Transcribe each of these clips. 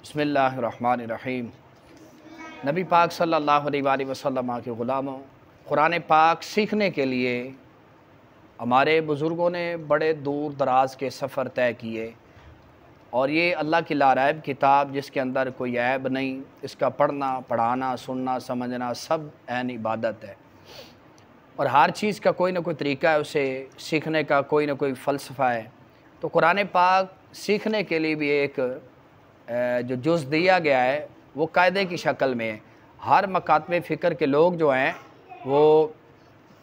बिस्मिल्लाहिर्रहमानिर्रहीम। नबी पाक सल्लल्लाहु अलैहि वसल्लम के ग़ुलामों, कुरान पाक सीखने के लिए हमारे बुज़ुर्गों ने बड़े दूर दराज के सफ़र तय किए और ये अल्लाह की लारैब किताब जिसके अंदर कोई ऐब नहीं, इसका पढ़ना, पढ़ाना, सुनना, समझना सब ऐन इबादत है और हर चीज़ का कोई ना कोई तरीका है, उसे सीखने का कोई ना कोई फ़लसफ़ा है। तो कुरान पाक सीखने के लिए भी एक जो जुज़ दिया गया है वो कायदे की शक्ल में है। हर मकातबे फ़िक्र के लोग जो हैं वो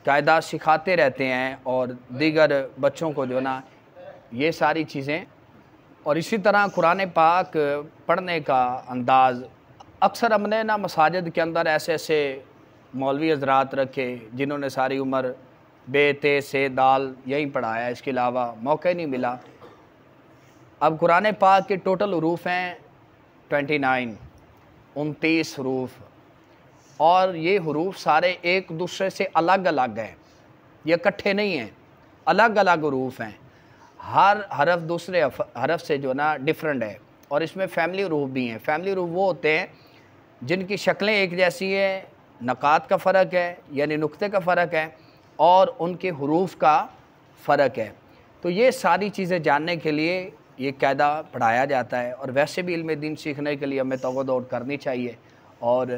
कायदा सिखाते रहते हैं और दीगर बच्चों को जो ना ये सारी चीज़ें। और इसी तरह कुरान पाक पढ़ने का अंदाज़ अक्सर हमने ना मसाजिद के अंदर ऐसे ऐसे मौलवी हज़रात रखे जिन्होंने सारी उम्र बे ते से दाल यहीं पढ़ाया, इसके अलावा मौका ही नहीं मिला। अब कुरान पाक के टोटल हरूफ हैं 29 हरूफ और ये हरूफ सारे एक दूसरे से अलग अलग हैं, ये इकट्ठे नहीं हैं, अलग अलग हरूफ हैं। हर हरफ दूसरे हरफ से जो ना डिफरेंट है और इसमें फ़ैमिली हरूफ भी हैं। फ़ैमिली हरूफ वो होते हैं जिनकी शक्लें एक जैसी हैं, नकात का फ़र्क है यानी नुक्ते का फ़र्क है और उनके हरूफ का फ़र्क है। तो ये सारी चीज़ें जानने के लिए ये कायदा पढ़ाया जाता है और वैसे भी इल्म दीन सीखने के लिए हमें तवज्जो करनी चाहिए और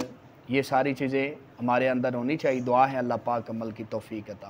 ये सारी चीज़ें हमारे अंदर होनी चाहिए। दुआ है अल्लाह पाक अमल की तौफ़ीक अता।